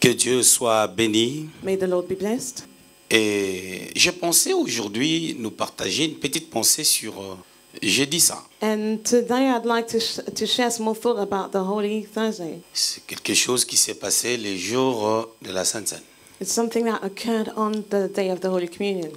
Que Dieu soit béni. May the Lord be blessed. Et j'ai pensé aujourd'hui nous partager une petite pensée sur jeudi saint. And today I'd like to share some more thought about the Holy Thursday. C'est quelque chose qui s'est passé les jours de la Sainte Seine. It's something that occurred on the day of the Holy Communion.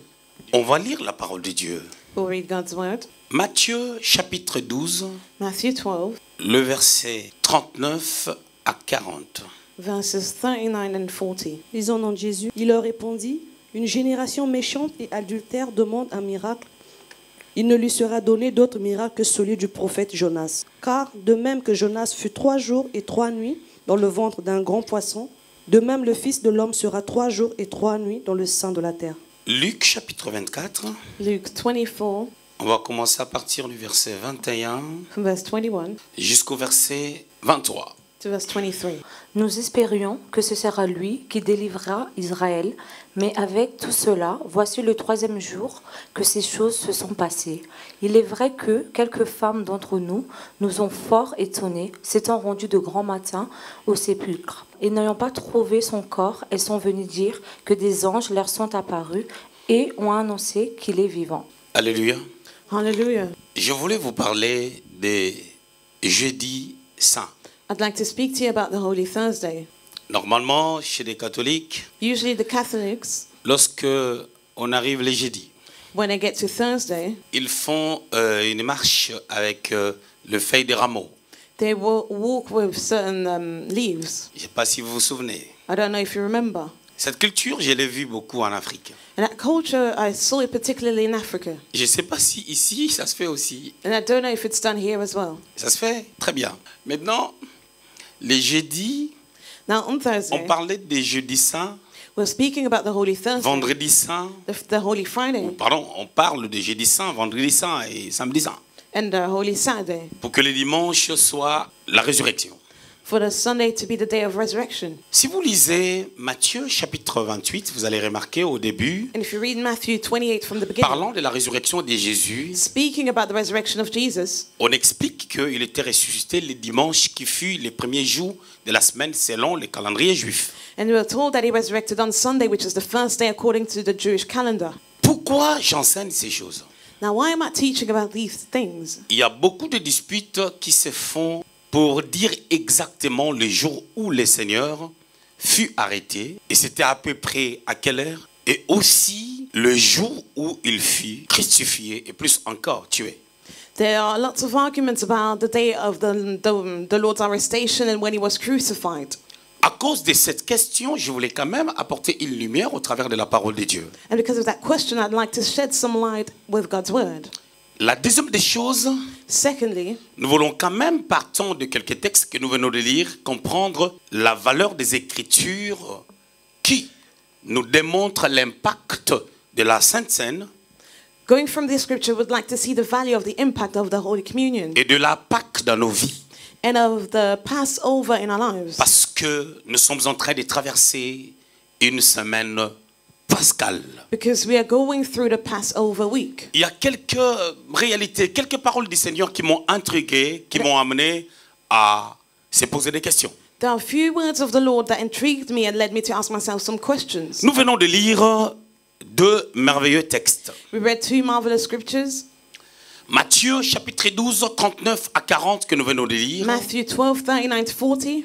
On va lire la parole de Dieu. We'll read God's word. Matthieu chapitre 12, Matthew 12, le verset 39 à 40. verses 39 and 40. Lisons au nom de Jésus. Il leur répondit, une génération méchante et adultère demande un miracle. Il ne lui sera donné d'autre miracle que celui du prophète Jonas. Car de même que Jonas fut 3 jours et 3 nuits dans le ventre d'un grand poisson, de même le Fils de l'homme sera 3 jours et 3 nuits dans le sein de la terre. Luc chapitre 24, Luke 24, on va commencer à partir du verset 21 from verse 21 jusqu'au verset 23. to verse 23. Nous espérions que ce sera lui qui délivrera Israël, mais avec tout cela, voici le 3e jour que ces choses se sont passées. Il est vrai que quelques femmes d'entre nous nous ont fort étonnés, s'étant rendues de grand matin au sépulcre. Et n'ayant pas trouvé son corps, elles sont venues dire que des anges leur sont apparus et ont annoncé qu'il est vivant. Alléluia. Hallelujah. Je voulais vous parler des jeudis saints. I'd like to speak to you about the Holy Thursday. Normalement, chez les catholiques, Usually the Catholics, lorsque on arrive les jeudis, when they get to Thursday, ils font une marche avec le feuille de rameau. they will walk with certain leaves. Je ne sais pas si vous vous souvenez. I don't know if you remember. Cette culture, je l'ai vue beaucoup en Afrique. And that culture, I saw it particularly in Africa. Je ne sais pas si ici, ça se fait aussi. And I don't know if it's done here as well. Ça se fait très bien. Maintenant, les jeudis, Now on on Thursday, parlait des jeudis saints, we're speaking about the Holy Thursday, vendredi saint. the Holy Friday, Pardon, on parle des jeudis saints, vendredi saint et samedi saint. and the Holy Saturday, Pour que le dimanche soit la résurrection. for the Sunday to be the day of resurrection. Si vous lisez Matthieu chapitre 28, vous allez remarquer au début, And if you read Matthew 28 from the beginning, parlant de la résurrection de Jésus, speaking about the resurrection of Jesus, on explique qu'il était ressuscité le dimanche qui fut les premiers jours de la semaine selon le calendrier juif. and we were told that he resurrected on Sunday, which is the first day according to the Jewish calendar. Pourquoi j'enseigne ces choses? Now, why am I teaching about these things? Il y a beaucoup de disputes qui se font pour dire exactement le jour où le Seigneur fut arrêté, et c'était à peu près à quelle heure, et aussi le jour où il fut crucifié, et plus encore tué. There are lots of arguments about the day of the Lord's arrestation and when he was crucified. À cause de cette question, je voulais quand même apporter une lumière au travers de la parole de Dieu. And because of that question, I'd like to shed some light with God's word. La deuxième des choses, Secondly, nous voulons quand même, partant de quelques textes que nous venons de lire, comprendre la valeur des Écritures qui nous démontrent l'impact de la Sainte Seine going from this scripture, we'd like to see the value of the impact of the Holy Communion et de la Pâque dans nos vies. and of the Passover in our lives. Parce que nous sommes en train de traverser une semaine pascale. Because we are going through the Passover week. Il y a quelques réalités, quelques paroles du Seigneur qui m'ont intrigué, qui m'ont amené à se poser des questions. There are a few words of the Lord that intrigued me and led me to ask myself some questions. Nous venons de lire 2 merveilleux textes. We read 2 marvelous scriptures. Matthieu chapitre 12, 39 à 40 que nous venons de lire, Matthew 12, 39 to 40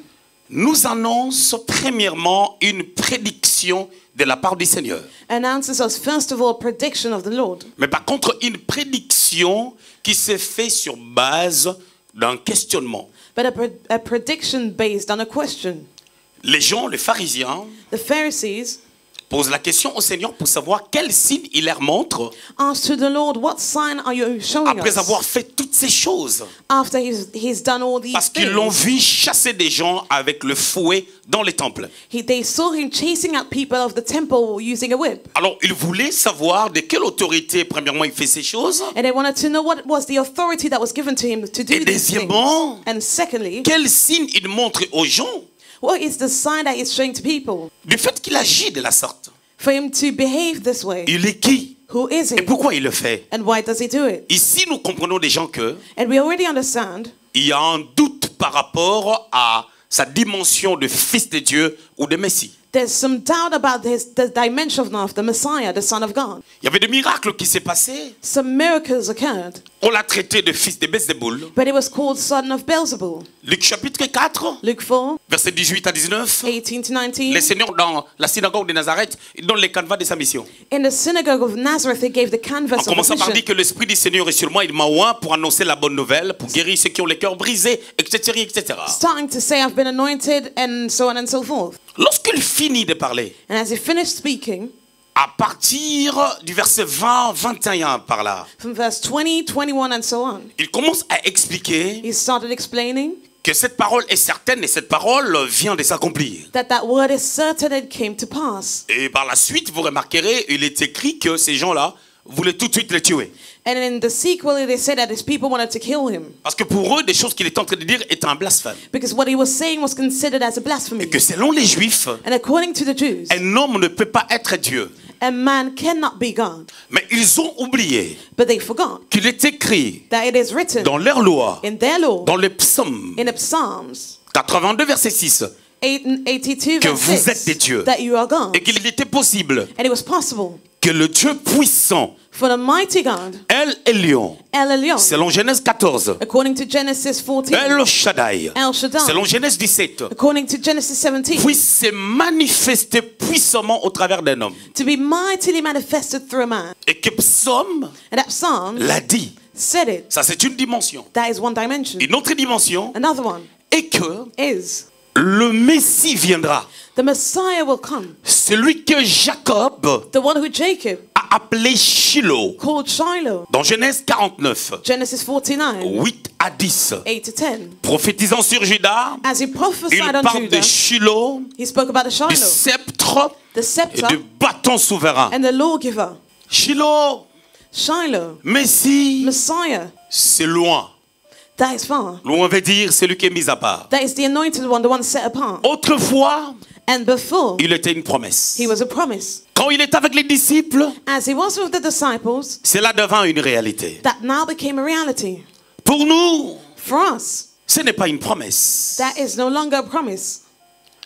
nous annonce premièrement une prédiction de la part du Seigneur. announces us, first of all, a prediction of the Lord. Mais par contre, une prédiction qui se fait sur base d'un questionnement. But a prediction based on a question. Les gens, les pharisiens, The Pharisees posent la question au Seigneur pour savoir quel signe il leur montre asked to the Lord, what sign are you showing après us? avoir fait toutes ces choses. After he's done all these Parce qu'ils l'ont things. vu chasser des gens avec le fouet dans les temples. They saw him chasing out people of the temple using a whip. Alors, ils voulaient savoir de quelle autorité, premièrement, il fait ces choses. And they wanted to know what was the authority that was given to him to do Et these things. deuxièmement, And secondly, quel signe il montre aux gens what is the sign that he's showing to people? du fait qu'il agit de la sorte. For him to behave this way. Il est qui? Who is Et he? pourquoi il le fait? And why does he do it? Ici, nous comprenons des gens que And we already understand il y a un doute par rapport à sa dimension de fils de Dieu ou de Messie. There's some doubt about the dimension of the Messiah, the Son of God. Il y avait des miracles qui s'est passé. Some miracles occurred, On l'a traité de fils de Belzéboul. but it was called Son of Beelzebul. Luc chapitre 4, Luke 4, versets 18 à 19. 18 to Les 19. seigneurs dans la synagogue de Nazareth, ils donnent les canevas de sa mission. In the synagogue of Nazareth, they gave the En canvas of the commençant par mission. dire que l'Esprit du Seigneur est sur moi, il m'a oint pour annoncer la bonne nouvelle, pour guérir ceux qui ont les cœurs brisés, etc., etc. Starting to say, I've been anointed, and so on and so forth. Lorsqu'il finit de parler, And as he finished speaking, à partir du verset 20, 21 par là, from verse 20, 21, and so on, il commence à expliquer he started explaining que cette parole est certaine et cette parole vient de s'accomplir. that word is certain and came to pass. Et par la suite, vous remarquerez, il est écrit que ces gens-là voulaient tout de suite le tuer. And in the sequel, they said that his people wanted to kill him Parce que pour eux, des choses qu'il est en train de dire est un blasphème. because what he was saying was considered as a Et blasphemy. que selon les Juifs, And according to the Jews, un homme ne peut pas être Dieu. a man cannot be God. Mais ils ont oublié But they forgot qu'il est écrit that it is written dans leur loi, in their law, dans les psaumes in the Psalms 82, verset 6, 82, que verse vous 6, êtes des dieux. that you are God. Et qu'il était possible And it was possible que le Dieu puissant, for the mighty God, El Elyon, El Elyon, selon Genèse 14, according to Genesis 14, El Shaddai, El Shaddai, selon Genèse 17, according to Genesis 17, puisse se manifester puissamment au travers d'un homme. to be mightily manifested through a man. Et que Psaume And that Psalm l'a dit. said it. Ça, c'est une dimension. That is one dimension. Une autre dimension Another one est que is le Messie viendra. the Messiah will come. Celui que Jacob The one who Jacob a appelé Shiloh. called Shiloh. Dans Genèse 49, Genesis 49, 8 à 10. 8 to 10. Prophétisant sur Juda, As he il prophesied on parle de Judah, Shiloh, he spoke about the du Shiloh, sceptre the et scepter, du bâton souverain. and the lawgiver. Shiloh, Shiloh, Messie, Messiah, c'est loin. that is far. Loin veut dire celui qui est mis à part. That is the anointed one, the one set apart. Autrefois, And before, il était une promesse. he was a promise. Quand il était avec les disciples, As he was with the disciples, cela devint une réalité. that now became a reality. Pour nous, For us, ce n'est pas une promesse. that is no longer a promise.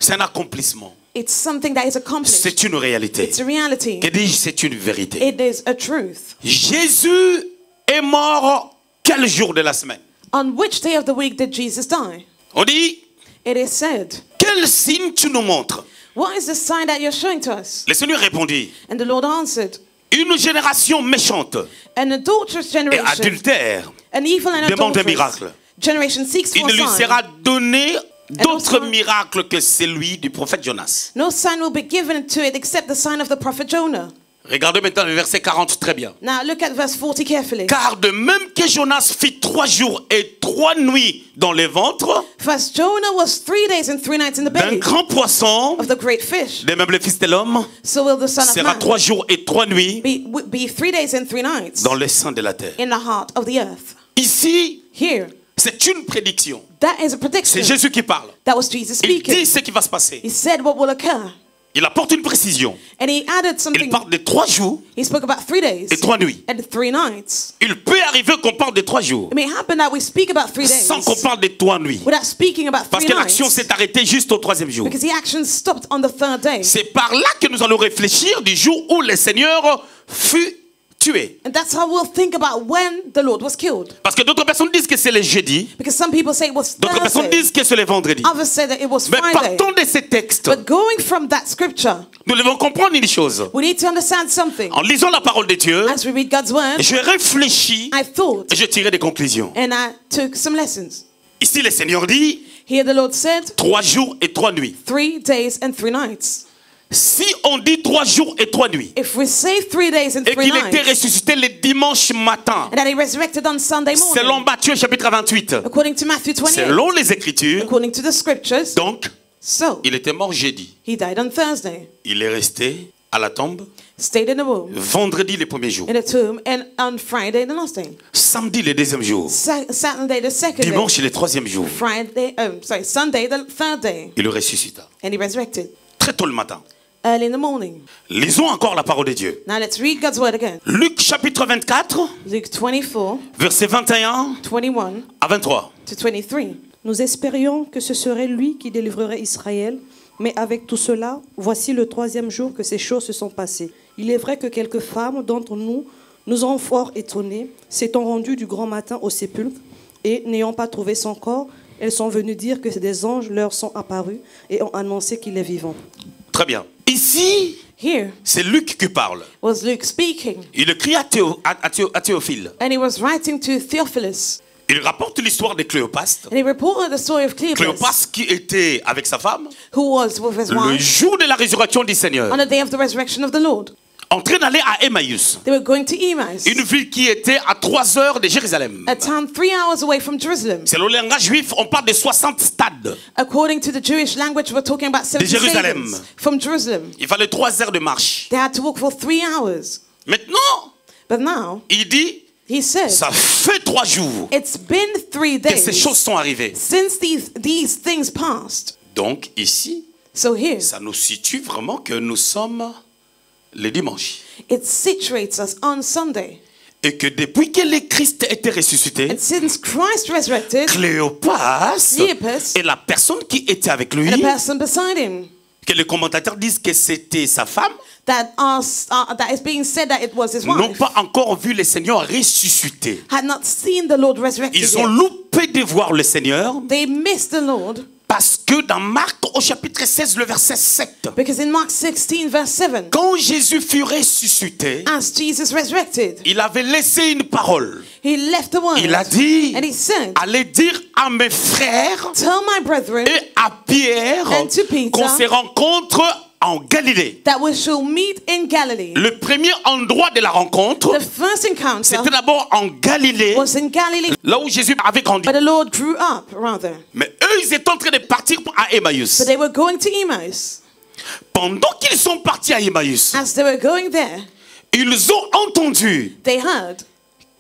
C'est un accomplissement. It's something that is accomplished. C'est une réalité. It's a reality. Que dis-je, c'est une vérité. It is a truth. Jésus est mort quel jour de la semaine? On which day of the week did Jesus die? On dit, It is said, quel signe tu nous montres? what is the sign that you're showing to us? Le Seigneur répondit, And the Lord answered, une génération méchante an adulterous et generation, adultère an evil and demande un adulterous miracle. generation seeks Il for ne lui a sign. sera donné d'autre also- miracle que celui du prophète Jonas. No sign will be given to it except the sign of the prophet Jonah. Regardez maintenant le verset 40 très bien. Now look at verse 40 carefully. Car de même que Jonas fit 3 jours et 3 nuits dans les ventres For as Jonah was 3 days and 3 nights in the d'un belly grand poisson, of the great fish, de même le Fils de l'homme so will the Son of sera Man 3 jours et 3 nuits be 3 days and 3 nights dans le sein de la terre. in the heart of the earth. Ici, Here, c'est une prédiction. that is a prediction. C'est Jésus qui parle. That was Jesus Il speaking. dit ce qui va se passer. He said what will occur. Il apporte une précision. And he added Il something. parle de 3 jours He spoke about 3 days et 3 nuits. and 3 nights. Il peut arriver qu'on parle de 3 jours It may happen that we speak about 3 days sans qu'on parle de 3 nuits. without speaking about Parce 3 que l'action nights, s'est arrêtée juste au 3e jour. because the action stopped on the 3rd day. C'est par là que nous allons réfléchir du jour où le Seigneur fut tué. And that's how we'll think about when the Lord was killed. Parce que d'autres personnes disent que c'est le jeudi, Because some people say it was d'autres personnes Thursday. disent que c'est le vendredi. Others say that it was Mais Friday. partons de ces textes. But going from that scripture, Nous devons comprendre une chose. we need to understand something. En lisant la parole de Dieu, As we read God's word, je réfléchis I thought et je tirais des conclusions. and I took some lessons. Ici, le Seigneur dit Here the Lord said, 3 jours et 3 nuits. 3 days and 3 nights. Si on dit 3 jours et 3 nuits, If we say 3 days and et 3 qu'il était nights, ressuscité le dimanche matin, and that he resurrected on Sunday selon morning, Matthieu chapitre 28, according to Matthew 28, selon les Écritures, according to the scriptures, donc, so il était mort jeudi. he died on Thursday, Il est resté à la tombe stayed in the womb, vendredi le premier jour, in the tomb, and on Friday the last day, samedi le deuxième jour, Saturday the second day, dimanche le troisième jour. Sunday the 3rd day, Il le ressuscita. and he resurrected Très tôt le matin. early in the morning. Lisons encore la parole de Dieu. Now let's read God's word again. Luc chapitre 24, Luke 24, versets 21 21 à 23. to 23. Nous espérions que ce serait lui qui délivrerait Israël, Mais avec tout cela, voici le troisième jour que ces choses se sont passées. Il est vrai que quelques femmes d'entre nous nous ont fort étonnés, s'étant rendues du grand matin au sépulcre, et n'ayant pas trouvé son corps, elles sont venues dire que des anges leur sont apparus et ont annoncé qu'il est vivant. Très bien. Ici, Here c'est Luc qui parle. was Luke speaking, Il écrit à Théophile. and he was writing to Theophilus, Il rapporte l'histoire de Cléopas. and he reported the story of Cleopas, Cléopas qui était avec sa femme who was with his le wife jour de la résurrection du Seigneur, on the day of the resurrection of the Lord. en train d'aller à Emmaüs, They were going to Emmaus, une ville qui était à 3 heures de Jérusalem. a town 3 hours away from Jerusalem. Selon le langage juif, on parle de 60 stades. According to the Jewish language, we're talking about 70 Jerusalem. stadiums from Jerusalem. Il fallait 3 heures de marche. They had to walk for 3 hours. Maintenant, But now, il dit, he said, ça fait 3 jours it's been 3 que ces days choses sont arrivées. since these things passed. Donc ici, So here, ça nous situe vraiment que nous sommes le dimanche. it situates us on Sunday. Et que depuis que le Christ était ressuscité, And since Christ resurrected, Cléopas Cleopas et la personne qui était avec lui, and the person beside him, que les commentateurs disent que c'était sa femme, that is being said that it was his n'ont wife, pas encore vu le Seigneur ressuscité. had not seen the Lord resurrected Ils ont yet. loupé de voir le Seigneur They missed the Lord parce que dans Marc au chapitre 16, le verset 7, because in Mark 16 verse 7, quand Jésus fut ressuscité, as Jesus resurrected, il avait laissé une parole. he left the word Il a dit, and he said, allez dire à mes frères tell my brethren et à Pierre And to Peter, qu'on se rencontre en Galilée. that we shall meet in Galilee. Le premier endroit de la rencontre, The first encounter c'était d'abord en Galilée, was in Galilee, là où Jésus avait grandi. but the Lord grew up rather. Mais eux, ils étaient en train de partir à Emmaüs. But they were going to Emmaus. Pendant qu'ils sont partis à Emmaüs, As they were going there, ils ont entendu they heard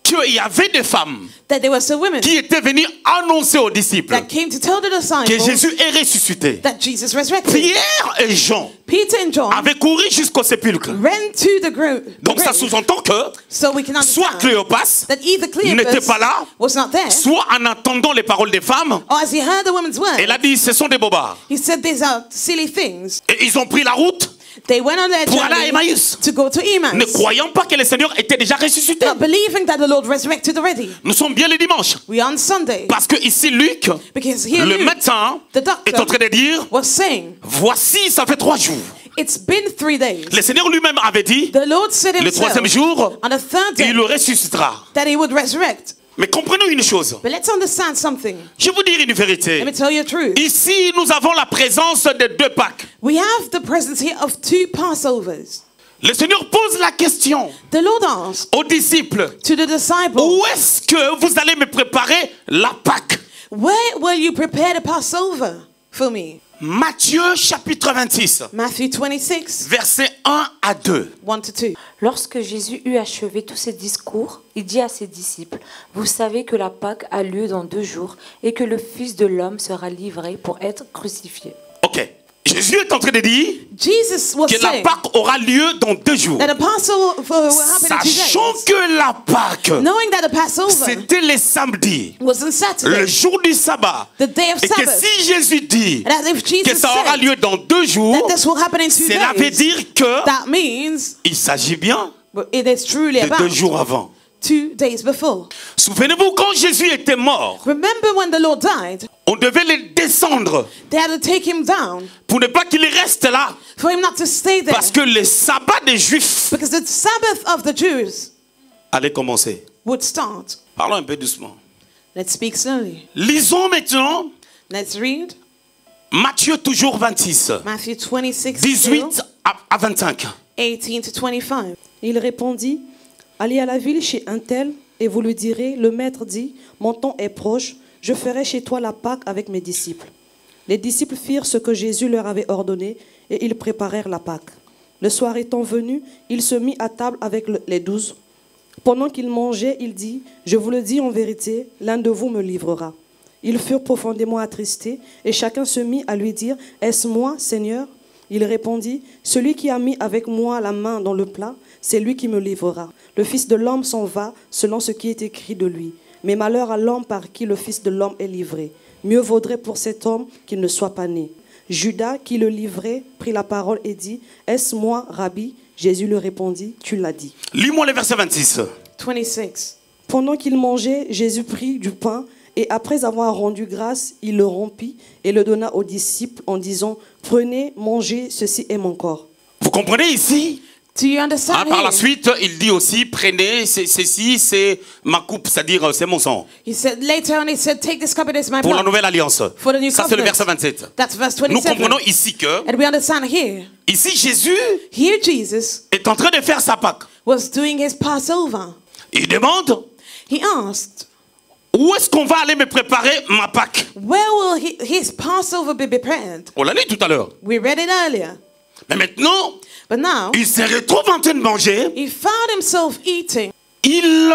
qu'il y avait des femmes that there were some women qui étaient venues annoncer aux disciples that came to tell the que disciples Jésus est ressuscité. that Jesus resurrected. Pierre et Jean Peter and John avaient couru jusqu'au sépulcre. ran to the grave. Donc ça sous-entend que So we can soit understand Cléopas that either n'était Cleopas pas là, was not there, soit en entendant les paroles des femmes, or as he heard the woman's word, elle a dit ce sont des bobards. he said these are silly things. Et ils ont pris la route They went on their pour aller à journey Emmaüs, to go to ne Emmaus, croyant pas que le Seigneur était déjà ressuscité. not believing that the Lord resurrected already. Nous sommes bien le dimanche. We are on Sunday Parce que ici, Luc, because here le Luke, médecin, the doctor, est en train de dire, was saying, voici, ça fait 3 jours. it's been 3 days. Le Seigneur lui-même avait dit, The Lord said le himself 3e jour, on the third day il le ressuscitera. that he would resurrect. Mais comprenons une chose. But let's understand something. Je vais vous dire une vérité. Let me tell you the truth. Ici, nous avons la présence de 2 Pâques. We have the presence here of 2 Passovers. Le Seigneur pose la question The Lord asked aux disciples, to the disciples, où est-ce que vous allez me préparer la Pâque? where will you prepare the Passover for me? Matthieu chapitre 26, Matthew 26, versets 1 à 2. 1 to 2. Lorsque Jésus eut achevé tous ses discours, il dit à ses disciples, « Vous savez que la Pâque a lieu dans 2 jours et que le Fils de l'homme sera livré pour être crucifié. » Ok. Jésus est en train de dire Jesus was que la saying Pâque aura lieu dans 2 jours. that the Passover will happen in 2 Sachant days. que la Pâque, Knowing that the Passover c'était le samedi, was on le Saturday, jour du sabbat. the day of Et que Sabbath. si Jésus dit And that if que Jesus ça aura said lieu dans 2 jours, that this will happen in 2 cela veut days, dire que that means il s'agit bien it is truly de about 2 jours avant. 2 days before. Souvenez-vous, quand Jésus était mort, Remember when the Lord died, on devait le descendre they had to take him down pour ne pas qu'il reste là. for him not to stay there. Parce que le sabbat des Juifs Because the Sabbath of the Jews allait commencer. would start. Parlons un peu doucement. Let's speak slowly. Lisons maintenant Let's read Matthieu toujours 26, Matthew 26, 18 à 25. 18 to 25. Il répondit, allez à la ville chez un tel et vous lui direz, le maître dit, mon temps est proche, je ferai chez toi la Pâque avec mes disciples. Les disciples firent ce que Jésus leur avait ordonné et ils préparèrent la Pâque. Le soir étant venu, il se mit à table avec les 12. Pendant qu'il mangeait, il dit, je vous le dis en vérité, l'un de vous me livrera. Ils furent profondément attristés et chacun se mit à lui dire, est-ce moi, Seigneur? Il répondit, celui qui a mis avec moi la main dans le plat, c'est lui qui me livrera. Le Fils de l'homme s'en va selon ce qui est écrit de lui. Mais malheur à l'homme par qui le Fils de l'homme est livré. Mieux vaudrait pour cet homme qu'il ne soit pas né. Judas, qui le livrait, prit la parole et dit, « Est-ce moi, Rabbi ?» Jésus lui répondit, « Tu l'as dit. » Lis-moi le verset 26. 26. Pendant qu'il mangeait, Jésus prit du pain et après avoir rendu grâce, il le rompit et le donna aux disciples en disant, « Prenez, mangez, ceci est mon corps. » Vous comprenez ici? Do you understand Par la here? suite, il dit aussi, prenez, ceci c'est ma coupe, c'est-à-dire c'est mon sang. He said, later on, he said, take this cup, it is my Pour la blood. nouvelle alliance. For the new Ça c'est le covenant. verset 27. That's verse Nous 27. comprenons ici que, And we understand here, ici Jésus here Jesus est en train de faire sa Pâque. was doing his Passover. Il demande, He asked, où est-ce qu'on va aller me préparer ma Pâque? where will his Passover be prepared? On l'a lu tout à l'heure. We read it earlier. Mais maintenant, But now, il se retrouve en train de manger. he found himself eating. Il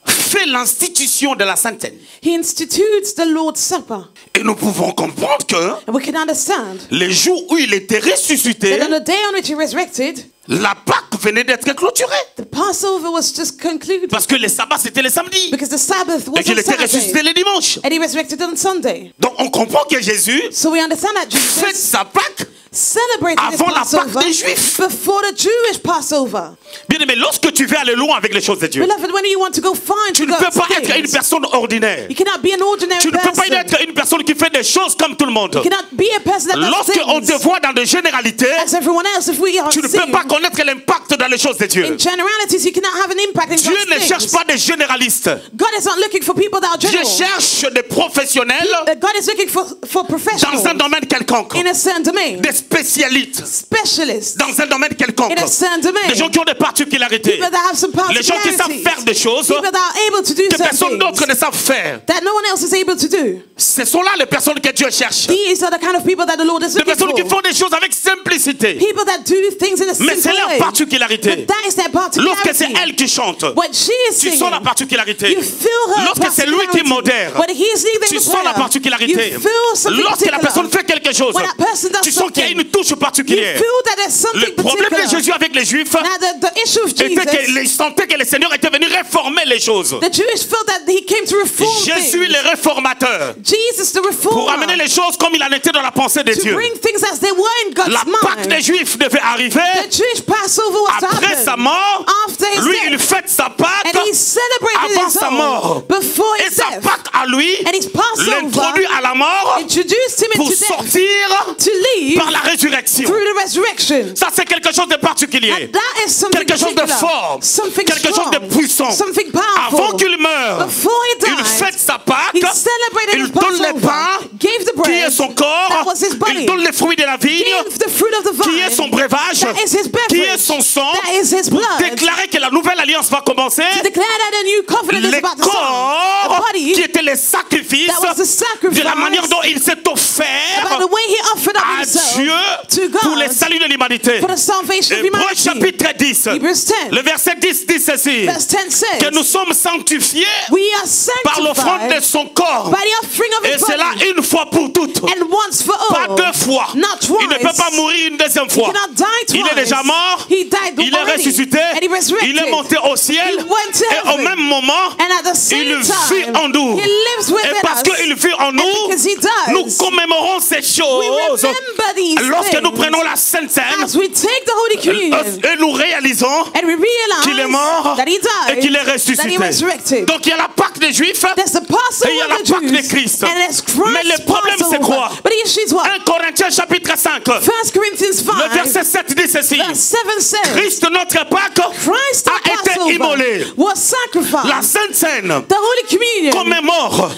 fait l'institution de la Sainte Seine. He institutes the Lord's Supper. Et nous pouvons comprendre que And we can understand les jours où il était ressuscité, that on the day on which he resurrected, la Pâque venait d'être clôturée. the Passover was just concluded. Parce que les sabbats c'était les samedis. Because the Sabbath Et was qu'il on était ressuscité Saturday. les dimanches. And he resurrected on Sunday. Donc on comprend que Jésus So we understand that fête Jesus sa Pâque. celebrated his Avant la Pâque Passover des Juifs. before the Jewish Passover. Bien aimé, lorsque tu veux aller loin avec les choses de Dieu, Beloved, when you want to go find tu ne peux God's pas être une things, personne ordinaire. you cannot be an ordinary Tu ne peux pas person. être une personne qui fait des choses comme tout le monde. You cannot be a person that does Lorsqu'on te things voit dans des généralités, as everyone else. If we are tu ne seen peux pas connaître l'impact dans les choses de Dieu. in generalities, you cannot have an impact in Dieu God's ne cherche things. pas des généralistes. God is not looking for people that are Dieu general. cherche des professionnels God is looking for professionals dans un domaine quelconque, in a certain domain, des spécialistes specialists dans un domaine quelconque, in a certain domain, des gens qui ont des particularités, people that have some les gens qui savent particularities, faire des choses people that are able to do que certain personne d'autre things ne savent faire. that no one else is able to do. Ce sont là les personnes que Dieu cherche. These are the kind of people that the Lord is Des looking personnes qui for. font des choses avec simplicité. People that do things in a Mais c'est simple leur way. particularité. But that is their Lorsque c'est particularity. elle qui chante, When she is tu singing, sens la particularité. you feel her Lorsque c'est lui qui particularity. modère, When he is leading tu the sens la prayer, particularité. you feel something Lorsque la particular. personne fait quelque chose, When that person does tu sens qu'il y a something, une touche you particulière. feel that there's something Le problème de particular. Jésus avec les Juifs Now the issue of était Jesus, qu'ils sentaient que le Seigneur était venu réformer les choses. the Jewish felt that he came to reform Jésus, things. le réformateur, Jesus, the pour reformer, amener les choses comme il en était dans la pensée de to Dieu. bring things as they were in God's La Pâque des mind. Juifs devait arriver. The Jewish Passover was to Après sa happen. mort, After his lui, death. il fête sa Pâque And he celebrated avant his sa own mort. before Et his sa death. Pâque à lui And his Passover l'introduit à la mort introduced him pour into death sortir to leave par la résurrection. through the resurrection. Ça, c'est quelque chose de particulier. And that is something Quelque chose de particular, fort. something Quelque chose strong, de puissant. something powerful. Avant qu'il meure, Before he il died, fête sa Pâque, he celebrated il his donne le Passover, pain, gave the qui est bread, son corps, that was his il body, donne les fruits de la vigne, gave the fruit of the vine, qui est son breuvage, that is his beverage, qui est son sang, that is his pour blood, déclarer que la nouvelle alliance va commencer. to declare that a new covenant is Les about to start. A corps body qui étaient les sacrifices that was the sacrifice, de la manière dont il s'est about offert the way he offered up à himself Dieu to pour le God salut de l'humanité. for the salvation of Hébreux humanity. chapitre 10, Hebrews 10, le verset 10 dit ceci, verse 10 says, que nous sommes sanctifiés we are par l'offrande de sanctified son corps. by the offering of Et his cela body, une fois pour toutes. and once for Pas all. deux fois. Not twice. Il ne peut pas mourir une deuxième He fois. cannot die Il twice. est déjà mort. He died Il est already. ressuscité. And he resurrected. Il est monté au ciel. He went to Et au heaven. même moment, And at the same il vit time, en nous. he lives Et within parce us. qu'il vit en nous, And because he does, nous commémorons ces we choses. remember these Lorsque nous things prenons la Sainte Seine, as we take the Holy Communion et nous réalisons and we qu'il est realize mort that he died, et qu'il est that he ressuscité. resurrected. Donc il y a la Pâque des Juifs There's the et Passover il y a la of the Pâque de Jews, Christ. and there's Christ's Mais le problème c'est Passover. quoi? But the issue is what? 1 Corinthiens chapitre 5, 1 Corinthians 5, le verset 7 dit ceci. verse 7 says, Christ notre Pâque Christ a the été Passover immolé. was sacrificed. La Sainte Seine The Holy Communion commémore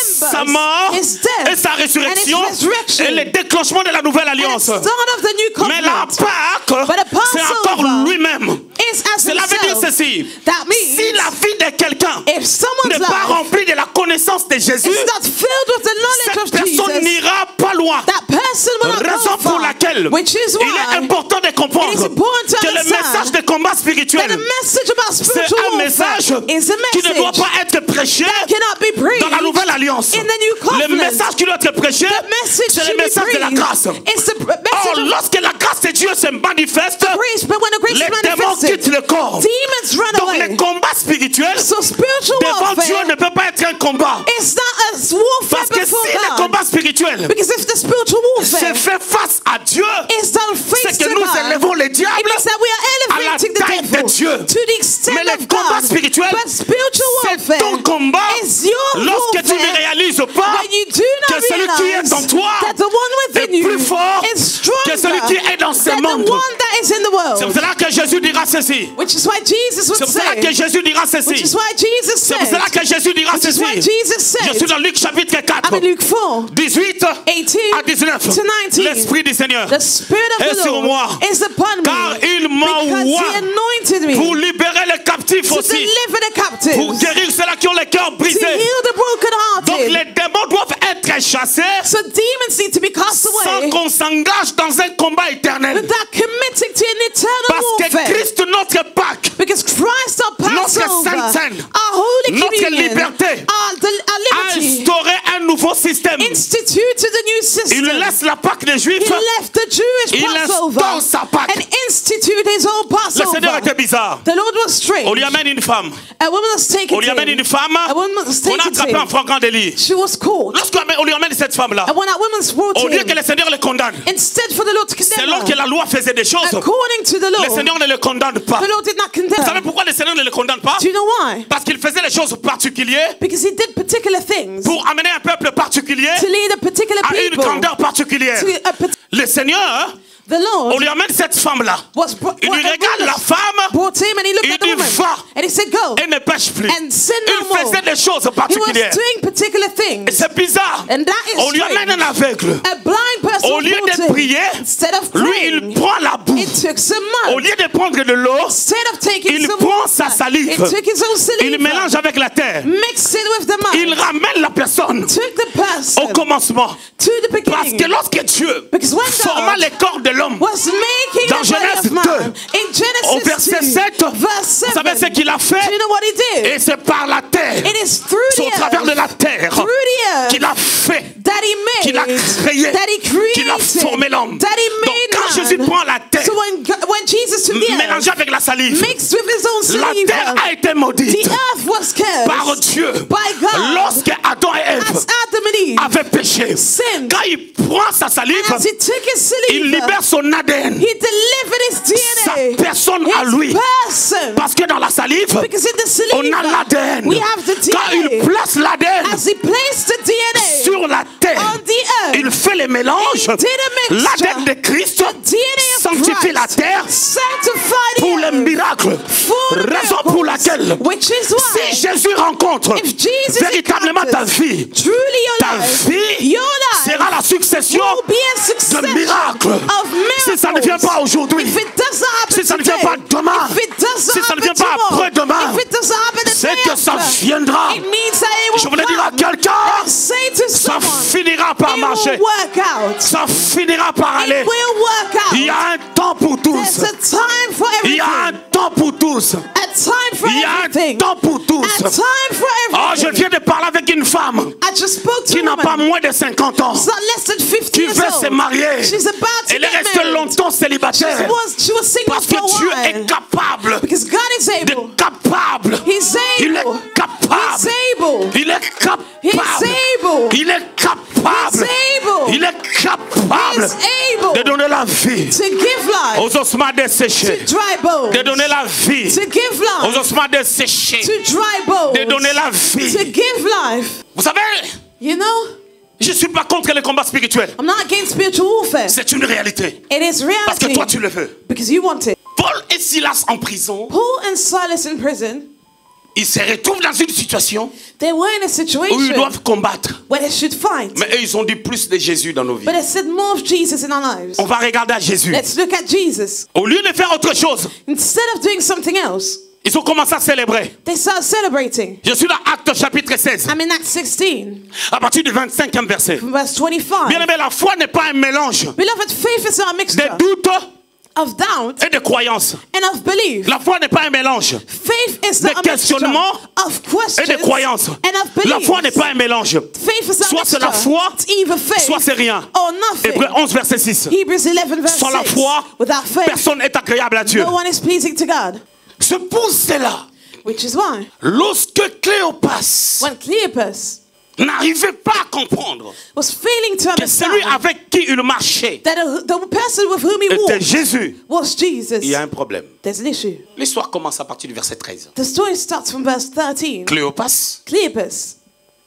sa mort his death et sa résurrection and his resurrection. et le déclenchement de la nouvelle and the alliance. start of the new Mais la covenant. Pâque, But the c'est encore Passover lui-même. is as Cela veut dire himself. ceci. That means Si la vie de quelqu'un if someone's n'est pas life remplie de la connaissance de Jésus, is not filled with the knowledge cette of personne Jesus, n'ira pas loin. that person will not Raison go pour far. laquelle laquelle Which is il est why important de it is comprendre important to que le understand message de combat that spirituel, the message about c'est spiritual un warfare message is a qui ne doit message pas être prêché cannot be preached dans la nouvelle alliance. in the new Le covenant. message qui doit être prêché, The message c'est le should be message de la preached. grâce. It's the Or, message of lorsque la grâce de Dieu se manifeste, grace, but when the grace les is démons manifested, quittent le corps. demons run Donc, away. le combat spirituel So spiritual devant Dieu warfare ne peut pas être un combat. is not a warfare Parce que before si le God. combat spirituel Because if the spiritual se warfare fait face à Dieu, is done face c'est que to nous God, élevons le it diable means that we are à la elevating the taille de devil Dieu. to the extent Mais le of combat God. spirituel, But spiritual c'est ton warfare combat is your lorsque tu ne warfare réalises pas when you do que not celui qui est realize en toi that the one est within you plus fort is stronger que celui qui est dans ce than the monde. one that is in the C'est pour world. cela que Jésus dira ceci. Which is why Jesus would C'est pour cela say, que Jésus dira which ceci. is why Jesus C'est pour said, cela que Jésus dira which is why ceci. Jesus Je suis said, dans Luc chapitre 4, I'm in Luke 4, 18 18 à 19. to 19. L'Esprit du Seigneur The Spirit of est the sur moi, Lord is upon car me il because m'envoie He anointed me pour libérer les captifs to aussi, deliver the pour captives, guérir ceux-là qui ont le cœur to brisé. heal the Donc brokenhearted. les démons doivent être chassés So demons need to be cast sans away qu'on s'engage dans un combat éternel. without committing to an eternal Parce que warfare. Christ, notre Pâque, Because Christ, our notre Passover, Sainte Seine, our Holy notre Communion, liberté, our a liberty, instauré un nouveau système. instituted a new Il system. laisse la Pâque des Juifs. He left the Jewish Il Passover instaure sa Pâque. and instituted his own Le Seigneur Passover. était bizarre. The Lord was strange. On lui amène une femme. A woman was taken On lui to amène him. une femme. A woman was On a taken attrapé to un him. flagrant délit. She was caught. Lorsqu'on lui amène cette femme-là, And when that woman's brought au lieu in, que le Seigneur le condamne, instead for the Lord to condemn selon que her, la loi faisait des choses, according to the le law, Seigneur ne le condamne pas. the Lord did not Vous condemn savez her. pourquoi le Seigneur ne le condamne pas? Do you know why? Parce qu'il faisait les choses particulières Because he did particular things pour amener un peuple particulier to lead a particular à une people grandeur particulière. to a Le Seigneur, the on Lord lui amène cette femme-là. was brought, Il lui regarde la femme brought him and he looked Il at the dit, woman va. and he said go et ne pêche plus. and sin no Il more. faisait des choses He was particulières. doing particular Et things c'est bizarre. and that On is lui amène strange. un aveugle. A blind person Au lieu brought de him. prier, Instead of lui, praying, il prend la boue. he took some Au mud. lieu de prendre de l'eau, Instead of taking il some prend water, sa salive. he took his own Il saliva, mélange avec la terre. mixed it with the mud, Il ramène la personne took the person au commencement. to the Parce beginning. que lorsque Dieu Because when forma God le corps de l'homme, was making Dans the body Genèse of man, 2, in au Genesis verset 2, 7, verse vous savez 7, ce qu'il a do you fait? know what he did? Et c'est par la terre, It is through c'est au the travers de earth, la terre, through the earth, qu'il a fait, that he made, qu'il a créé, that he qu'il a created, formé l'homme. that he Donc made quand man. Jésus prend la terre, So when Jesus took the mélangé earth, avec la salive, mixed with his own la terre saliva, a été the maudite earth was par cursed Dieu. by God. Lorsque Adam et Ève As Adam and Eve avaient péché, sinned, quand il prend sa salive, and as he took his il saliva, libère son ADN, he delivered his sa DNA, personne à lui. his person. Parce que dans la salive, Because in the on a saliva, l'ADN. we have the Quand il DNA. place l'ADN As he placed the DNA sur la terre, on the earth, il fait les mélanges. he did a mixture. L'ADN de Christ The DNA of sanctifie la Christ terre sanctified pour the le earth miracle. for the Raison pour miracles, laquelle, which is why, si Jésus rencontre if Jesus véritablement ta encounters vie, truly your ta life, vie your life sera la succession will be a succession de miracles. of miracles. Si ça ne vient pas aujourd'hui, If it doesn't happen si ça ne vient today, pas demain, if it doesn't si ça ne happen vient pas tomorrow, après-demain, if it doesn't happen the c'est day que ça after, viendra. it means that it will Je voulais dire à come. quelqu'un, Say to ça someone, finira par it marcher. will work out. Ça finira par aller. It will work out. Il y a un temps pour tous. There's a time for Il y a un everything. temps pour tous. A time for Il y a un everything. temps pour tous. A time for Oh, je everything. viens de parler avec une femme I just spoke to qui a n'a pas woman. moins de 50 ans, She's not less than 50 qui years veut se old. marier. She's about to Elle est get restée married. longtemps célibataire. She was single Parce que for a Dieu while. est capable. Because God is able. Capable. He's Il est able. capable. He's able. Il est capable. He's able. Il est capable. He's able. Il est capable He's able de donner la vie to give life aux ossements desséchés. to dry bones. De donner la vie To give aux life ossements desséchés. to dry bones. De donner la To vie. give life. Vous savez, You know, je ne suis pas contre le combat spirituel. I'm not against spiritual warfare. C'est une réalité. It is Parce que reality. toi, tu le veux. Because you want it. Paul et Silas en prison, Paul and Silas in prison, ils se retrouvent dans une situation they were in a où ils situation doivent combattre. where they should fight. Mais eux, ils ont dit plus de Jésus dans nos vies. But they said more of Jesus in our lives. On va regarder à Jésus. Let's look at Jesus. Au lieu de faire autre chose, Instead of doing something else, Ils ont commencé à célébrer. They started celebrating. Je suis dans Actes chapitre 16. I'm in Acts 16, À partir du 25e verset. from verse 25. Bien aimé, la foi n'est pas un mélange Beloved, faith is not a de mixture doutes of doubt et de croyances. and of belief. La foi n'est pas un mélange Faith is de not a mixture questionnement of et questions de croyances. and of La belief. foi n'est pas un mélange. Faith is not Soit a c'est la mixture. foi, It's either faith soit c'est rien. or nothing. Hébreux 11 verset 6. Hebrews 11 verse Sans la 6. foi, Without faith, personne n'est agréable à Dieu. no one is pleasing to God. C'est pour cela, Which is why, lorsque Cléopas when Cleopas n'arrivait pas à comprendre was failing to que celui understand avec qui il marchait that the person with whom he était walked Jésus, was Jesus, il y a un problème. there's an issue. L'histoire commence à partir du verset 13. The story starts from verse 13. Cléopas Cleopas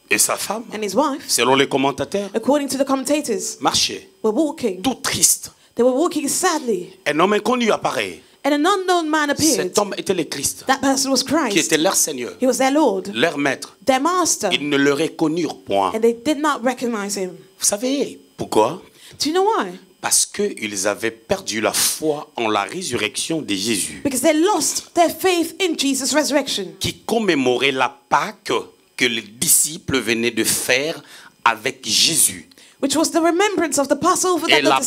et sa femme, and his wife, selon les commentateurs, according to the commentators, marchaient were walking. tout tristes. They were walking sadly, Un homme inconnu apparaît. and an unknown man appeared. Cet homme était le Christ, That person was qui Christ. était leur Seigneur, He was their Lord, leur maître. their master, Ils ne le reconnurent point. and they did not recognize him. Vous savez pourquoi? Do you know why? Parce qu'ils avaient perdu la foi en la résurrection de Jésus, Because they lost their faith in Jesus' resurrection, qui commémorait la Pâque que les disciples venaient de faire avec Jésus. which was the remembrance of the Passover Et that the la Pâque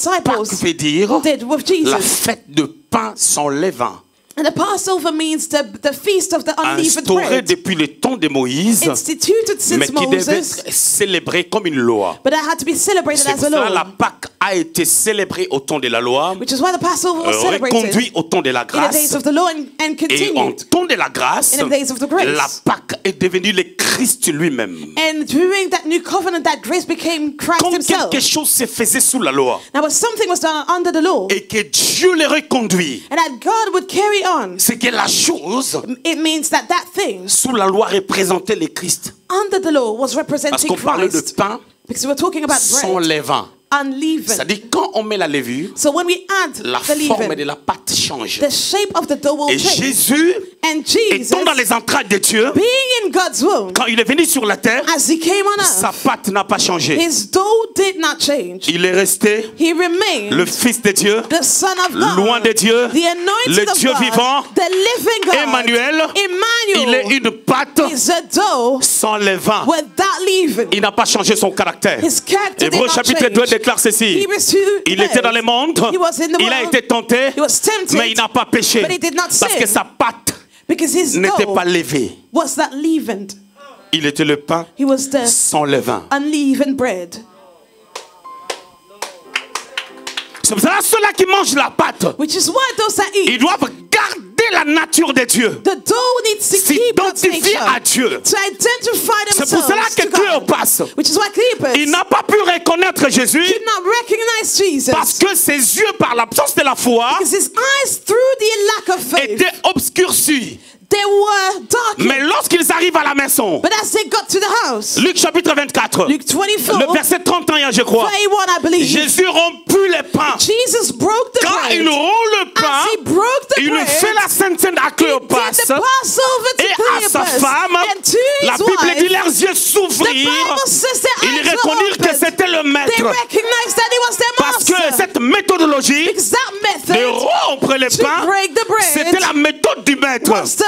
disciples veut dire did with la Jesus. fête de pain sans levain, And the Passover means the feast of the unleavened instaurée bread, depuis le temps de Moïse, instituted mais since qui devait Moses, être célébrée comme une loi. but that had to be celebrated C'est as pour a cela que la law, Pâque a été célébrée au temps de la loi, which is why the Passover was reconduit celebrated au temps de la in the days grâce. of the law and Et en continued temps de la grâce, in the days of the grace. la Pâque est devenue le Christ lui-même. And during that new covenant, that grace became Christ Comme himself. quelque chose se faisait sous la loi Now, when something was done under the law, et que Dieu les reconduit, and that God would carry on, c'est que la chose it means that that thing sous la loi représentait le Christ. under the law was Parce representing qu'on parlait de Christ. pain Because we're talking about sans bread, levain. unleavened. C'est-à-dire quand on met la levure, So when we add la the forme de leaven, la pâte change. the shape of the dough will Et change. Jésus, And Jesus, étant dans les entrailles de Dieu, being in God's womb, quand il est venu sur la terre, as he came on sa earth, pâte n'a pas changé. his dough did not change. Il est resté He remained le Fils de Dieu, the Son of God, loin de Dieu, the anointed le of Dieu God, vivant, the living God, Emmanuel. Il Emmanuel, est une pâte is a dough sans levain. without leaven. Il n'a pas changé son caractère. His character did Hébreux not chapitre change. 2 déclare ceci. Hebrews 2 Il était dans le monde, He was in the il a world. été tenté, He was tempted, mais il n'a pas péché. but he did not Parce que sin. sa pâte because his n'était dough pas levée. was not leavened. Il était le pain He was the sans levain. unleavened bread. C'est pour cela ceux-là qui mangent la pâte, Which is why those that eat, ils doivent garder la nature de Dieu. the dough needs to keep God's S'identifier à nature, Dieu. to identify C'est pour cela themselves que to God. Cléopas, Which is why Cleopas il n'a pas pu reconnaître Jésus did not recognize Jesus, parce que ses yeux, par l'absence de la foi, because his eyes, through the lack of faith, étaient obscurcis. they were darkened. Mais lorsqu'ils arrivent à la maison, But as they got to the house, Luc chapitre 24, Luke 24, le verset 31, je crois, 31, I believe, Jésus romput les pains. Jesus broke the Quand bread. il rompt le As pain, he broke the il bread, fait la Sainte Seine à he did Cléopas the Passover to et à sa Cleopas, femme. and to La his Bible dit wife. leurs yeux The s'ouvrirent. Bible says their Ils eyes were reconnurent que opened. c'était le They maître. recognized that he was their Parce que master. cette méthodologie Because that de method rompre les to pains, break the bread c'était la méthode du maître. was the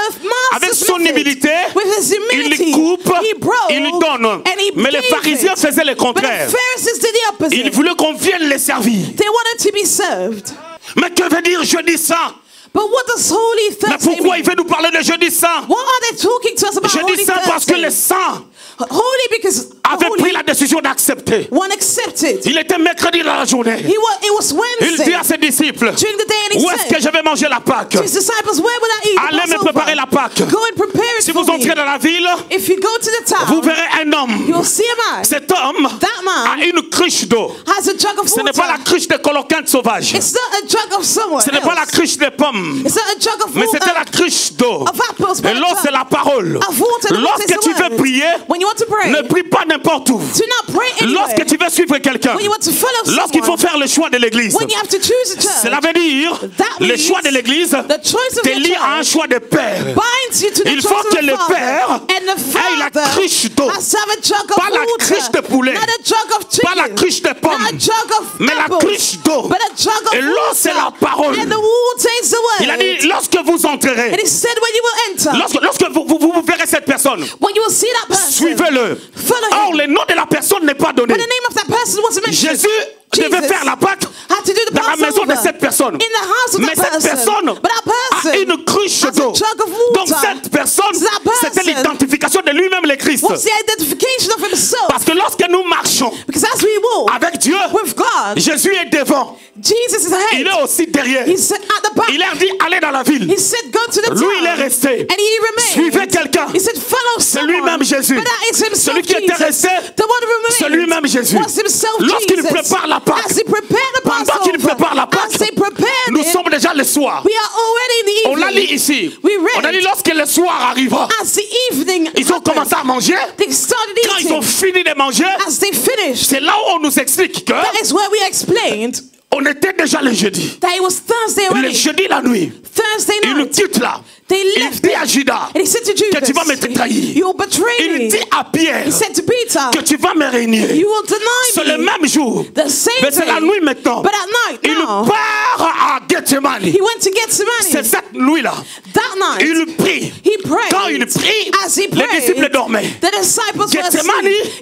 Avec master's son method. humilité, With his il humility, coupe, he broke, il donne. and he Mais les gave pharisiens it. faisaient le But the contraire. Pharisees did the opposite. Ils voulaient qu'on vienne les servir. They wanted to be served. Mais que veut dire jeudi saint? But what does Holy Mais Thursday pourquoi mean? il veut nous parler de jeudi saint? What are they talking to us about Jeudi Holy saint parce que Thursday? les saints Holy because avaient pris holy, la décision d'accepter. one accepted. Il était mercredi dans la journée. It was Il Wednesday dit à ses disciples, during the day, and he où est-ce que said je vais manger la Pâque? to his disciples, "Where will I eat the Allez me Passover? préparer la Pâque. Go and prepare it Si for vous me." entrez dans la ville, If you go to the vous town, verrez un homme. you'll see a man Cet homme That man a une cruche d'eau. has a jug of Ce n'est pas la water. cruche des coloquintes sauvages. It's not a jug of someone Ce n'est pas la else. cruche des pommes. It's not a jug of Mais c'était la water. cruche d'eau. Of apples, but Et a l'eau, jug c'est la parole. of water. The water is Lorsque the tu veux word. prier, When you want to pray, ne prie pas n'importe où. do not pray anywhere. Lorsque tu veux suivre quelqu'un, When you want to follow lorsqu'il faut someone, faire le choix de l'église, when you have to choose a church, cela veut dire that le means choix de l'église the choice of te your lie à un church choix de père. binds you to the Il choice faut of que the le Father. père And the ait la Father cruche d'eau. has to have a jug of Pas la water. cruche de poulet. Not a jug of chicken. Pas la cruche de pommes. Not a jug of Mais la apples. cruche d'eau. But a jug of Et l'eau, water. c'est la parole. And the water says the Il a dit, word. lorsque vous entrerez, And he said when you will enter, lorsque vous verrez cette personne, when you will see that person, suivez-le. follow Or, him. le nom de la personne n'est pas donné. But the name of that person wasn't mentioned. Jésus devait faire la Pâque had to do the dans la maison de Passover cette personne. in the house of Mais that cette person. personne But that a person une cruche has a d'eau. jug of Donc water. cette personne, So that person c'était l'identification de lui-même, le Christ. was the identification of himself. Parce que lorsque nous marchons Because as we walk avec Dieu, with God, Jésus est devant. Jesus is ahead. Il est aussi derrière. He said at the back. Il leur dit, allez dans la ville. He said, go to the town. Lui, il est resté. And he remained. Suivez quelqu'un. He said, follow C'est someone. lui-même Jésus. But that is himself, Celui qui était Jesus. resté, The one who remained c'est lui-même Jésus. was himself, Lorsqu'il Jesus. prépare la Pâque, As he prepared the pendant qu'il Passover, prépare la Pâque, as they prepared nous it, sommes déjà le soir. we are already in the On l'a evening. lu ici. We read. On a dit lorsque le soir arriva, As the evening ils ont happened, commencé à manger. they started Quand ils ont eating. fini de manger, As they finished, c'est là où on nous explique que that is where we explained on était déjà le jeudi. that it was Thursday Le already. jeudi la nuit, Thursday il nous night. quitte là. They Il left dit it. à Judas And he said to que Judas, tu vas me trahir. you will betray Il me. dit à Pierre He said to Peter, que tu vas me régner. you will deny C'est le me. même jour. The same Mais c'est la day. nuit maintenant. But at night Il now, part à Gethsemane. he went to C'est Gethsemane. cette nuit-là. That night, Il prie. he prayed. Quand il prie, As he les prayed, disciples dormaient. the disciples were Gethsemane, asleep.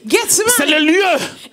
c'est le Gethsemane, lieu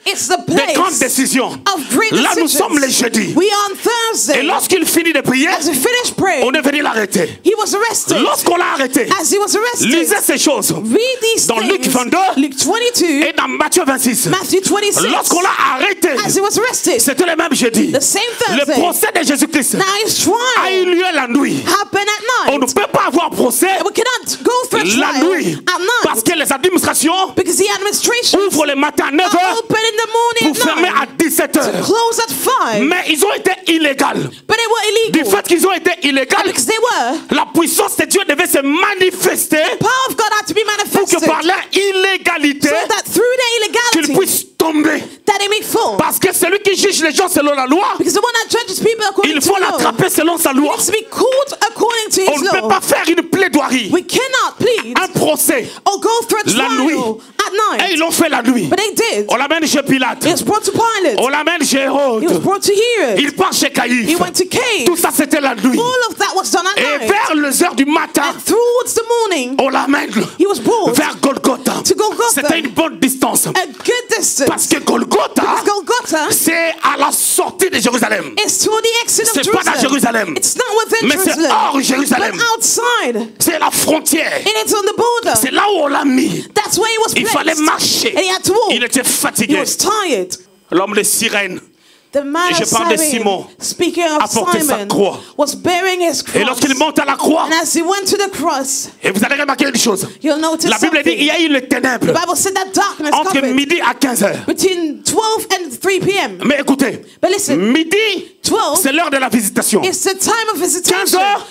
it's the des grandes place décisions. of great Là, nous decisions. sommes les jeudis. We are on Et Thursday. lorsqu'il finit de prier, As he finished praying, on est venu l'arrêter. he was arrested. Lorsqu'on l'a arrêté, As he was arrested, lisez ces choses. read these Dans Luc things. 22 Luke 22, et dans Matthieu 26. Matthew 26. Lorsqu'on l'a arrêté, As he was arrested, c'était le même jeudi. the same Le Thursday. procès de Jésus-Christ Now his a eu trial lieu la nuit. happened at On ne night. peut pas avoir procès We cannot go through a la trial nuit at parce night que les administrations because the administration ouvrent le matin à 9h are open in the pour morning fermer at à 9, 17h. close at 5. Mais ils ont été illégaux. But they were Du illegal fait qu'ils ont été illégaux, because they were. la puissance de Dieu devait se manifester Power of God had to be pour que manifested par leur illégalité, so that through their qu'ils illegality puissent tomber. that they may fall. Parce que celui qui juge les gens selon la loi, Because the one that judges people according il to faut the law l'attraper selon sa loi. needs to be called according to On his ne peut law. pas faire une plaidoirie, We cannot plead un procès, or go through a la nuit. trial at et night. ils l'ont fait la nuit. But they did. On l'amène chez Pilate, He was brought to Pilate. on l'amène chez He was Hérode, brought to Herod. il part chez He Caïphe. went to cave. Tout ça c'était la nuit. All of that was done at Et night. vers les heures du matin, And towards the morning, on l'amène he was brought vers Golgotha. to Golgotha. C'était une bonne distance. A good distance. Parce que Golgotha, Because Golgotha c'est à la sortie de Jérusalem. is toward the exit of C'est pas dans Jérusalem. It's not within Mais c'est Jerusalem, hors Jérusalem. but outside. C'est la frontière. And it's on the border. C'est là où on l'a mis. That's where he was Il fallait placed. marcher. And he had to walk. Il était He fatigué. was tired. L'homme de Cyrène. The man Et je of parle de Cyrene, Simon, speaking a of porté sa Simon, croix. was bearing his Et lorsqu'il cross. monte à la croix, And as he went to the cross, et vous allez remarquer une chose. you'll notice La Bible dit il y something. a eu les ténèbres The Bible said that darkness entre covered midi à 15h. between 12 and 3 p.m. Mais écoutez, But listen, midi, 12 c'est l'heure de la visitation. is the time of visitation. 15 heures,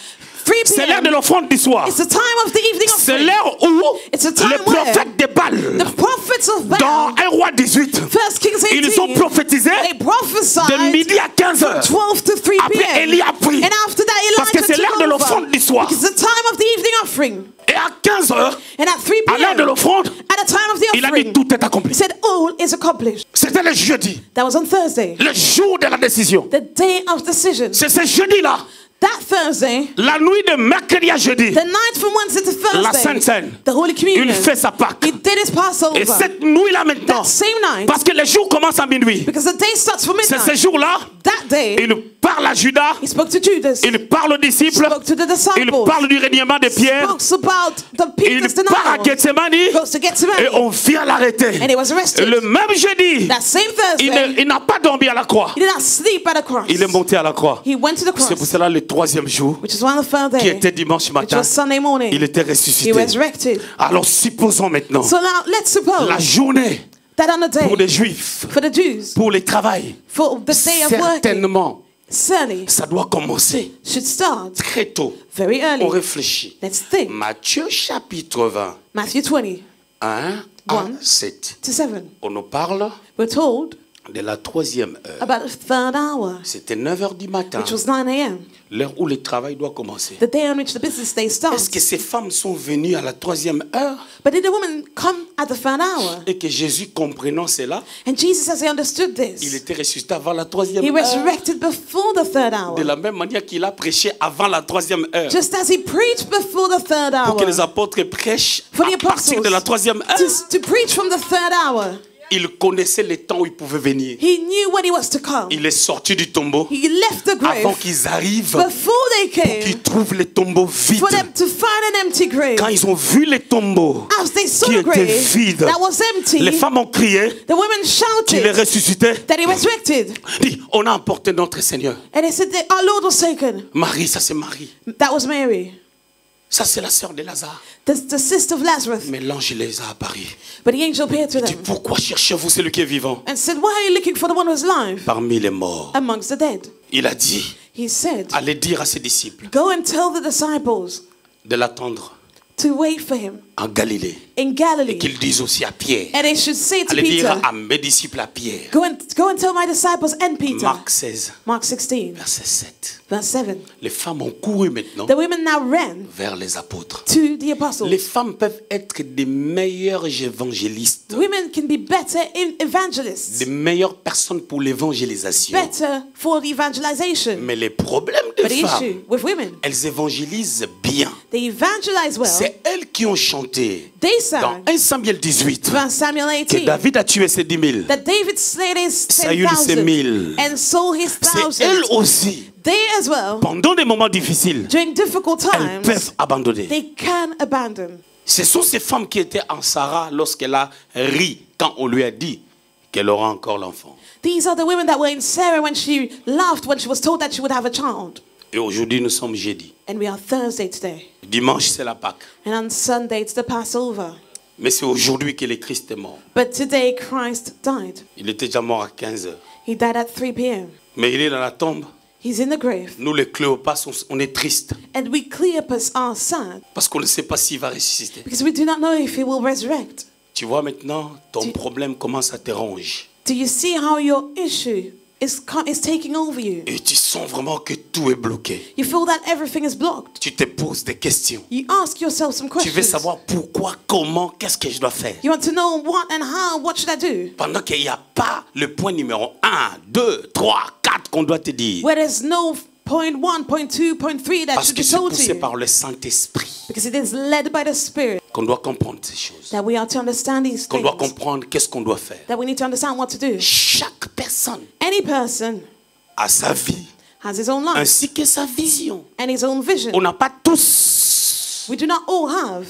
3 c'est l'heure de p.m. l'offrande du soir. It's the time of the evening C'est offering. l'heure où It's a time les where prophètes de the Baal, prophets of dans Baal, 1 roi 18, 1 Kings 18, ils ont prophétisé they prophesied de midi à 15h. 12 to 3 Après, p.m. Élie a pris. And after that, Parce que Elijah c'est l'heure took de over. l'offrande du soir. Because the time of the evening offering. Et à 15h, And at 3 à l'heure de p.m., l'offrande, at the time of the il a dit offering, tout est accompli. he said, all is accomplished. C'était le jeudi, That was on Thursday, le jour de la décision. the day of decision. C'est ce jeudi-là, That Thursday, la nuit de mercredi à jeudi, the night from Wednesday to la Thursday, Sainte Seine, the Holy Communion, il fait sa Pâque. he did his Passover. Et cette nuit-là maintenant, That same night, parce que le jour commence à minuit, because the day starts from c'est ce midnight, jour-là, that day, il parle à Judas, he spoke to Judas, il parle aux disciples, spoke to the il disciples, parle du régniement de Pierre, spoke about the il Peter's part à denial, Gethsemane goes to et Gethsemane, on vient l'arrêter. and he was Et arrested. le même jeudi, That same Thursday, il n'a pas dormi à la croix, he did not sleep at the cross. il est monté à la croix. He went to the C'est pour cross, cela le troisième jour, which is one of the third qui day, était dimanche which matin, was Sunday morning. il était He ressuscité. resurrected. Alors supposons maintenant So now let's suppose la journée that on the pour les day Juifs, for the Jews, pour les travail, for the day of working, certainement, certainly ça doit commencer should start très tôt. very On early. réfléchit. Let's think. Matthieu chapitre 20, Matthew 20 1 à 1 7. to 7. On nous parle We're told de la 3e heure. about the 3rd hour, C'était 9 heures du matin, which was 9 a.m., l'heure où le travail doit commencer. the day on which the business day Est-ce starts. que ces femmes sont venues à la 3e heure But did the woman come at the 3rd hour? et que Jésus, comprenant cela, And Jesus, as he understood il this, était ressuscité avant la 3e he heure? resurrected before the 3rd De hour. la même manière qu'il a prêché avant la 3e heure. Just as he preached before the 3rd Pour que hour. les apôtres prêchent For the à partir de la apostles 3e heure. to preach from the 3rd hour. Il connaissait les temps où il pouvait venir. He knew when he was to come. Il est sorti du tombeau He left the avant grave qu'ils arrivent, before they pour came qu'ils trouvent les tombeaux vides. for them to find an empty grave. Quand ils ont vu les tombeaux As they saw qui the étaient grave vides, that was empty, les femmes ont crié the women qu'il est shouted ressuscité. that he resurrected. Dit, on a emporté notre Seigneur. And they said that our Lord was taken. Marie, ça c'est Marie. That was Mary, Ça c'est la sœur de Lazare. the sister of Lazarus. Mais l'ange les a apparu. But the angel appeared to Dit, them pourquoi cherchez-vous celui qui est vivant and said, why are you looking for the one who is alive parmi les morts? amongst the dead? Il a dit, He said, allez dire à ses disciples go and tell the disciples de l'attendre to wait for him en Galilée. in Et Galilee. qu'ils disent aussi à Pierre. And they should say to Allez dire Peter, à mes disciples à Pierre. go and tell my disciples and Peter. Marc 16, Mark 16, verset 7. verse 7. Les femmes ont couru maintenant The women now ran vers les apôtres. to the apostles. Les femmes peuvent être des meilleurs évangélistes, Women can be better evangelists, des meilleures personnes pour l'évangélisation. better for the evangelization. Mais les problèmes But des the femmes, issue with women, elles évangélisent bien. they evangelize well. C'est elles qui ont chanté They dans sang 1 Samuel 18 from Samuel que 18 David a tué ses 10 000. that David slayed his Saül ses 10,000 1000. and Saul his C'est elles 1,000. aussi, They as well, pendant des moments difficiles, during difficult elles times, peuvent abandonner. they can abandon. Ce sont ces femmes qui étaient en Sarah lorsqu'elle a ri quand on lui a dit qu'elle aura encore l'enfant. These are the women that were in Sarah when she laughed when she was told that she would have a child. Et aujourd'hui, nous sommes jeudi. And we are Thursday today. Dimanche, c'est la Pâque. And on Sunday, it's the Passover. Mais c'est aujourd'hui que le Christ est mort. But today, Christ died. Il était déjà mort à 15 heures. He died at 3 p.m. Mais il est dans la tombe. He's in the grave. Nous, les Cléopas, on est tristes. And we Cleopas are sad Parce qu'on ne sait pas s'il va ressusciter. because we do not know if he will resurrect. Tu vois maintenant, ton problème commence à te ranger. Do you see how your issue is taking over you? Et tu sens vraiment que tout est bloqué. You feel that everything is blocked. Tu te poses des questions. You ask yourself some Tu veux questions. savoir pourquoi, comment, qu'est-ce que je dois faire. You want to know what and how, what should I do? Pendant qu'il n'y a pas le point numéro 1, 2, 3, 4 qu'on doit te dire. Where there's no point 1, point 2, point 3 that Parce should que be c'est told to poussé you. par le Saint-Esprit Because it is led by the Spirit qu'on doit comprendre ces choses. that we are to understand these Qu'on doit things. comprendre qu'est-ce qu'on doit faire. That we need to understand what to do. Chaque personne Any person a sa vie, has his own life ainsi que sa vision. and his own vision. On n'a pas tous We do not all have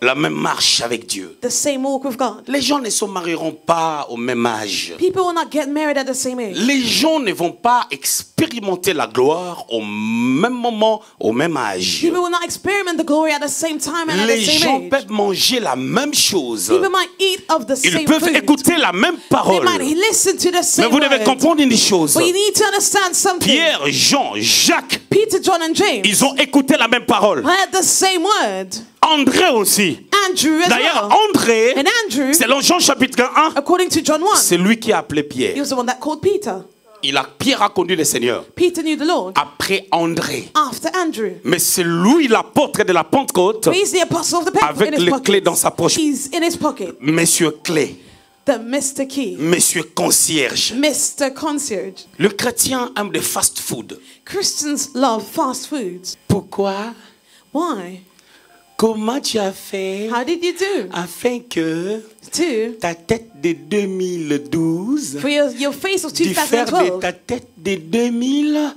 la même marche avec Dieu. the same walk with God. Les gens ne se marieront pas au même âge. People will not get married at the same age. Les gens ne vont pas expérimenter la gloire au même moment, au même âge. People will not experiment the glory at the same time and at Les the same gens age. peuvent manger la même chose. People might eat of the Ils same peuvent food. écouter la même They parole. might listen to the Mais same vous devez word. comprendre une chose. But you need to understand something. Pierre, Jean, Jacques, Peter, John, and James ils ont écouté la même parole. had the same word. André aussi. Andrew as D'ailleurs, well. André, And Andrew, selon Jean chapitre 1, according to John 1, c'est lui qui a appelé Pierre. he was the one that called Peter. Pierre a conduit le Seigneur Peter knew the Lord après André. after Andrew. Mais c'est lui l'apôtre de la Pentecôte, He's the apostle of the Pentecost avec in his les pocket. clés dans sa poche. He's in his pocket. Monsieur Clé, The Mr. Key. Monsieur Concierge. Mr. Concierge. Le chrétien aime le fast-food. Christians love fast foods. Pourquoi? Why? Comment tu as fait How did you do? afin que To, ta tête de 2012 for your face of diffère de 2012 ta tête de 2020?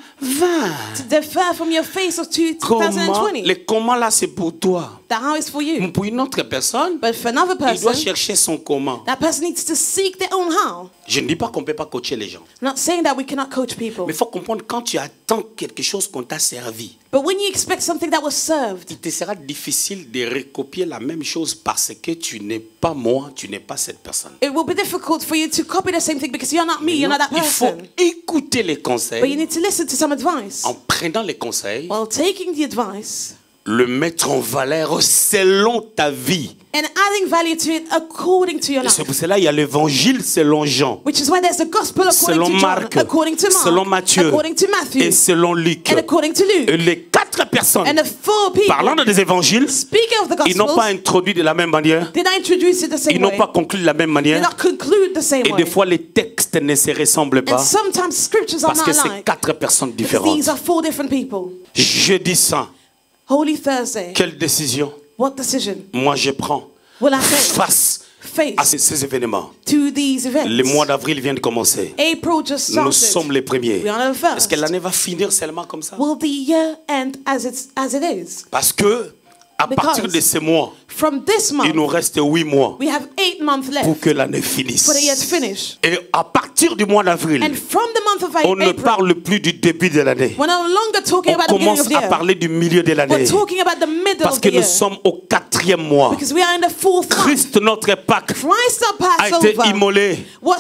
to differ from your face of Comment? 2020. Le comment là, c'est pour toi. That how is for you. Pour une autre personne, But for another il doit person, chercher son comment. that person needs to seek their own how. Je ne dis pas qu'on ne peut pas coacher les gens. I'm not saying that we cannot coach people. Mais il faut comprendre, quand tu attends quelque chose qu'on t'a servi, But when you expect something that was served, il te sera difficile de recopier la même chose parce que tu n'es pas moi, tu n'es pas cette personne. it will be difficult for you to copy the same thing because you're not me, you're not that Il faut person. écouter les But you conseils. need to listen to some advice. En prenant les conseils, While taking the advice, le mettre en valeur selon ta vie. And adding value to it according to your Et c'est life. pour cela qu'il y a l'évangile selon Jean, Which is why there's the gospel according selon to John, Marc, according to Mark, selon Matthieu according to Matthew, et selon Luc. and according to Luke. Et les 4 personnes And the 4 people, parlant des évangiles, speaking of the ils n'ont pas gospels, introduit de la même manière, did not introduce it the ils same n'ont way. pas conclu de la même Did manière. not conclude the same Et way. des fois, les textes ne se ressemblent And pas sometimes scriptures are parce que not c'est alike. 4 personnes Because différentes. these are 4 different people. Jeudi saint, Holy Thursday. quelle décision What decision moi je prends will I take face face à ces événements? to these events? Le mois d'avril vient de commencer. April just Nous started. sommes les premiers. We are the first. Est-ce que l'année va finir seulement comme ça? Will the year end as it is? Parce que à Because partir de ce mois, From this il month, nous reste 8 mois we have 8 months pour left que l'année finisse. for the year to finish. Et à partir du mois d'avril, And from the month of on ne April, parle plus du début de l'année. we're no longer talking On about the beginning of commence the à year. parler du milieu de l'année. We're talking about the middle Parce of que the nous year. sommes au 4e mois. Because we are in the 4th month. Christ, notre Pâque, Christ our a été Passover immolé, was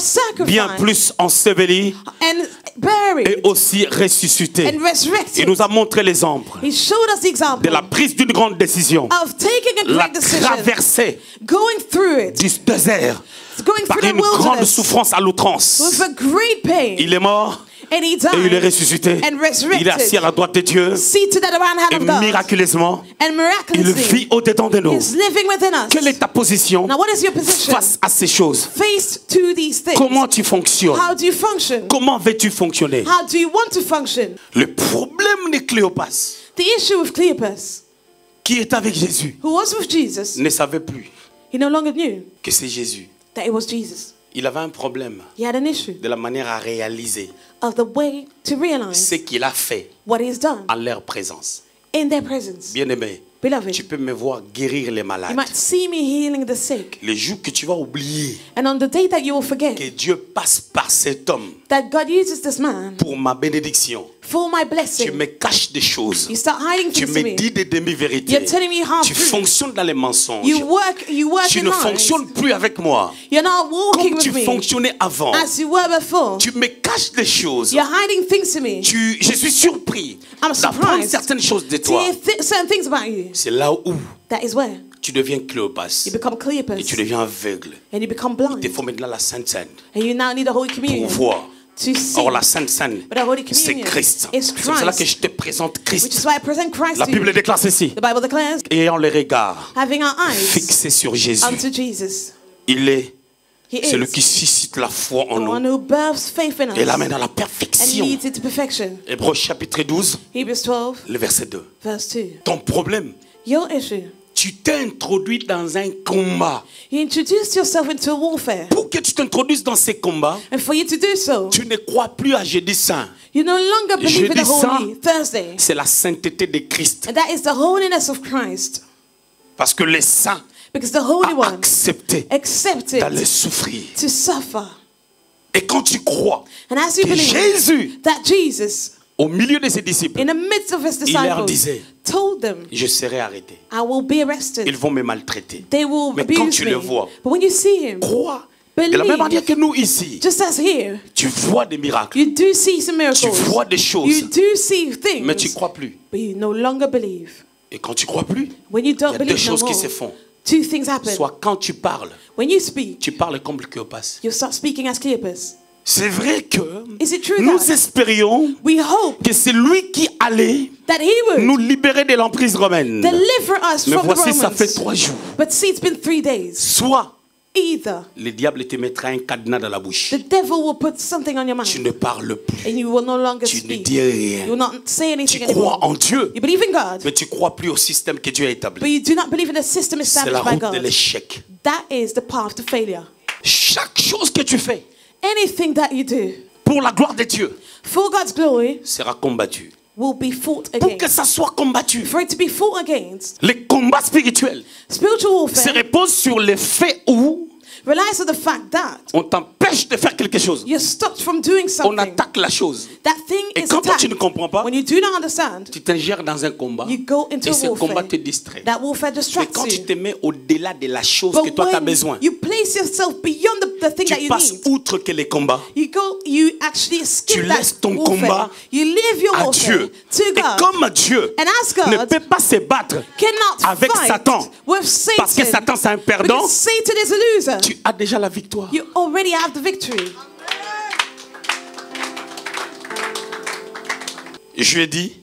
bien sacrificed plus enseveli and et buried aussi ressuscité. and resurrected. Il nous a montré l'exemple He showed us the example de la prise d'une grande décision, of taking a la great decision, traversée going through it, du désert going par through the une grande wilderness souffrance à l'outrance. with a great pain. Il est mort And he et il est died ressuscité. and Il est assis à resurrected, la droite de Dieu seated at the right hand et of God. miraculeusement, And il miraculously, vit au-dedans de nous. He's living within us. Quelle est ta position Now, what is your position face à ces choses? face to these things? Comment tu fonctionnes? How do you function? Comment veux-tu fonctionner? How do you want to function? Le problème de Cléopas, The issue with Cleopas, qui est avec Jésus, who was with Jesus, ne savait plus he no longer knew que c'est Jésus. that it was Jesus. Il avait un problème He had an issue de la manière à réaliser of the way to realize ce qu'il a fait what he's done en leur présence. in their presence. Bien-aimé, Beloved, tu peux me voir guérir les you malades. might see me healing the sick. Le jour que tu vas oublier And on the day that you will forget que Dieu passe par cet homme that God uses this man pour ma bénédiction, for my tu blessing, me caches des choses. you start hiding Tu things to me me. dis des demi-vérités. You're telling me half Tu truth. fonctionnes dans les mensonges. You work Tu in ne lies. fonctionnes plus avec moi You're not walking comme tu with me fonctionnais avant. as you were before. Tu me caches des choses. You're hiding things to me. Je suis surpris I'm d'apprendre surprised certaines choses de to toi. hear certain things about you. C'est là où That is where tu deviens Cléopas you become Cleopas et tu deviens aveugle. and you become Il blind. te faut maintenant la Sainte Seine And you now need the Holy pour Communion voir. to see. Or la Sainte Seine, But the Holy c'est Communion Christ. is C'est pour cela que Christ, je te présente which is Christ. why I present Christ La to Bible you. déclare ceci. The Bible declares, Ayant les regards having our eyes fixés sur Jésus, unto Jesus. il est He celui is qui suscite la foi en the one nous who births faith in et us l'amène à la and perfection. leads it to perfection. Hébreux chapitre 12, Hebrews 12, le verset 2. verse 2. Ton problème, Your issue. tu t'es introduit dans un combat. You introduced yourself into a warfare. Pour que tu t'introduises dans ces combats, And for you to do so, tu ne crois plus à Jeudi Saint. you no longer believe in the Jeudi Saint. Holy Thursday. C'est la sainteté de Christ. And that is the holiness of Christ. Parce que les saints Because the Holy ont One accepté accepted d'aller souffrir. to suffer. Et quand tu crois And as you que believe Jésus, that Jesus, au milieu de ses disciples, in the midst of his il leur disciples, disait, told them, je serai arrêté. I will be arrested. Ils vont me maltraiter. They will Mais quand abuse tu me. le vois, But when you see him, crois. De la believe, même manière que nous ici, just as here, tu vois des miracles, you do see some tu miracles. vois des You choses, do see mais tu ne things, crois plus. but you no longer believe. Et quand tu ne crois plus, When you il y don't a deux believe no choses qui more, se font. two things happen. Soit quand tu parles When you speak, tu parles comme Cléopas. you start speaking as Cleopas. C'est vrai que Is it true nous that espérions we hope que c'est lui qui allait that he would nous libérer de l'emprise romaine. deliver us Mais from the voici, ça fait Romans? 3 jours. But see, it's been 3 days. Soit Either le diable te mettra un cadenas dans la bouche. the devil will put something on your Tu mind ne parles plus. and you will no longer Tu ne speak. dis You rien. will not say Tu anything crois anymore. en Dieu, You believe in God, mais tu ne crois plus au système que Dieu a but établi. you do not believe in the system C'est la established by route de God. l'échec. That is the path to failure. Chaque chose que tu fais Anything that you do pour la gloire de Dieu for God's glory sera combattu. will be fought Pour que against. ça soit combattu, For it to be fought against, les combats spirituels spiritual se warfare reposent sur le fait où Realize on the fact that on t'empêche de faire quelque chose. you're stopped from doing On something. attaque la chose. That thing Et is quand toi, tu attacked. ne comprends pas, When you do not understand, tu t'ingères dans un combat. you go into Et ce warfare. combat te distrait. That warfare Mais distracts quand tu you. te mets au-delà de la chose que But toi tu as when besoin, you place yourself beyond the thing that tu you passes need, outre que les combats. you actually skip Tu that laisses ton warfare. combat You leave your à warfare Dieu. to Et God. comme Dieu And as God ne peut pas se battre cannot avec fight Satan, with Satan, parce que Satan c'est un perdant, because Satan is a loser. tu as déjà la victoire. You already have the victory. Jeudi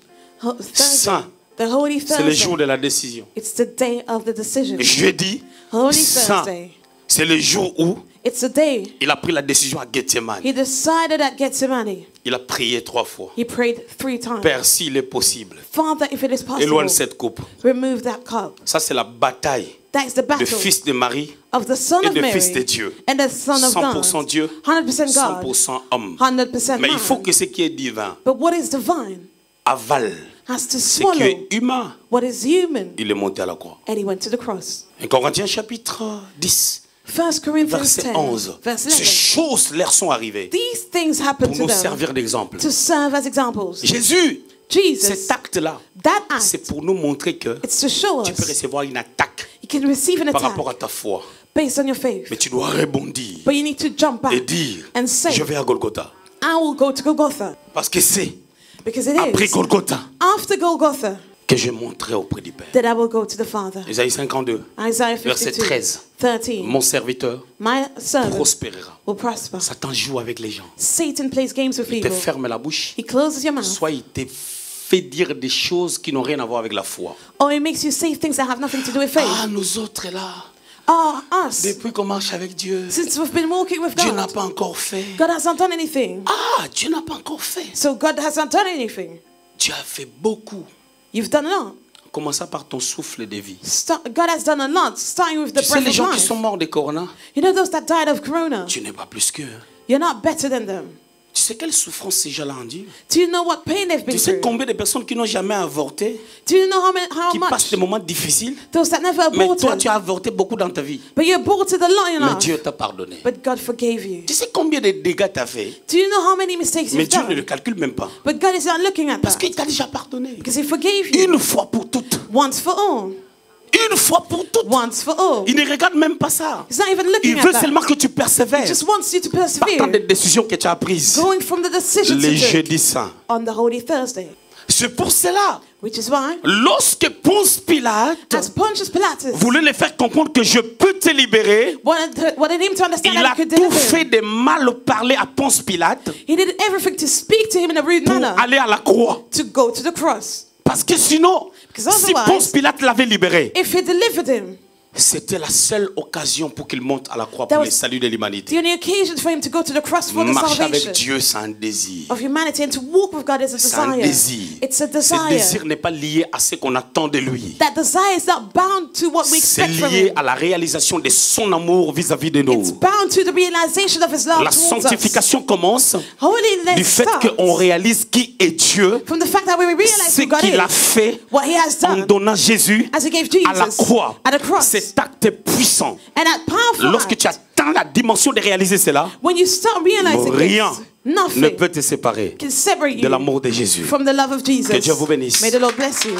Thursday, Saint, the Holy c'est le jour Thursday. de la décision. It's the day of the decision. Jeudi Holy Saint, Thursday. c'est le jour où It's the day il a pris la décision à Gethsemane. he decided at Gethsemane. Il a prié 3 fois. He prayed 3 times. Père, s'il est possible, Father, if it is possible, éloigne cette coupe. remove that cup. Ça, c'est la bataille That is the du battle fils de Marie of the Son et of du Mary Fils de Dieu. and the Son of 100% God. Dieu, 100% God, 100% homme. 100% Mais il faut man. que ce qui est divin But what is divine avale has to ce qui swallow est humain. what is human. Il est monté à la croix. And he went to the cross. 1 Corinthiens chapitre 10, 1 Corinthians verset 10, 11. verse Ces 11. choses leur sont arrivées These things happen pour to nous them servir d'exemple. to serve as examples. Jésus, Jesus, cet acte-là, that c'est act, pour nous montrer que it's to show tu peux us recevoir une attaque you can receive an par attack rapport à ta foi. based on your faith. Mais tu dois rebondir But you need to jump et back dire, and say, je vais à Golgotha. I will go to Golgotha. Parce que c'est Because it après is Golgotha after Golgotha que je monterai auprès du Père. that I will go to the Father. Isaïe 52, Isaiah verset 52, 13. 13. Mon serviteur My servant prospérera. will prosper. Satan joue avec les gens. Satan plays games with Il te people. ferme la bouche. He closes your mouth. Soit il te fait dire des choses qui n'ont rien à voir avec la foi. Or it makes you say things that have nothing to do with faith. Ah, nous autres là, Oh, us. depuis qu'on marche avec Dieu, Since we've been walking with Dieu n'a God, pas encore fait. God hasn't done anything. Ah, Dieu n'a pas encore fait. So God hasn't done anything. Tu as fait beaucoup. You've done a lot. Commençant par ton souffle de vie. God has done a lot, starting with the Tu sais, breath les of gens qui life. sont morts de Corona, You know those that died of corona? tu n'es pas plus qu'eux. You're not better than them. Tu sais quelle souffrance ces gens-là ont dû? Do you know what pain they've been Tu sais through? combien de personnes qui n'ont jamais avorté, Do you know how qui passent much des moments difficiles? those that never Mais toi, aborted? tu as avorté beaucoup dans ta vie. But you aborted a lot in Mais life. Dieu t'a pardonné. But God forgave you. Tu sais combien de dégâts tu as fait? Do you know how many mistakes Mais you've Dieu ne le done? calcule même pas. But God is not looking at Parce that. qu'il t'a déjà pardonné. Because He forgave you Une fois pour toutes. once for all. Une fois pour toutes. Once for all. Il ne regarde même pas ça. He's not even Il looking veut at seulement that. que tu He persévères. just wants you to Partant des persevere. décisions que tu as prises. Going from the decision Les to take jeudis saints. on the Holy Thursday. C'est pour cela, Which is why, lorsque Ponce Pilate as Pontius Pilatus voulait les faire comprendre que je peux te libérer, wanted him to understand il that a he could tout deliver fait him, de mal parler à Ponce Pilate he did everything to speak to him in a rude pour manner aller à la croix. to go to the cross. Parce que sinon, Because si otherwise- Ponce Pilate l'avait libéré, If he delivered him, c'était la seule occasion pour qu'il monte à la croix That pour was le salut de the l'humanité. only occasion for him to go to the cross for the Marcher avec salvation Dieu, c'est un désir. of humanity and to walk with God is a C'est un desire. désir. It's a Ce desire. désir n'est pas lié à ce qu'on attend de lui. That desire is not bound to what we C'est expect from lié him. à la réalisation de son amour vis-à-vis de It's nous. bound to the realization of his love La towards us. sanctification commence Holiness du fait starts qu'on réalise qui est Dieu, from the fact that we realize ce who God qu'il a is, fait what he has en done donnant Jésus as he gave à la Jesus croix. at the cross. Cet acte puissant. And that powerful Lorsque act, tu atteins la dimension de réaliser cela, when you start realizing rien this, ne nothing peut te séparer can separate de you l'amour de Jésus. from the love of Jesus. Que Dieu vous bénisse. May the Lord bless you.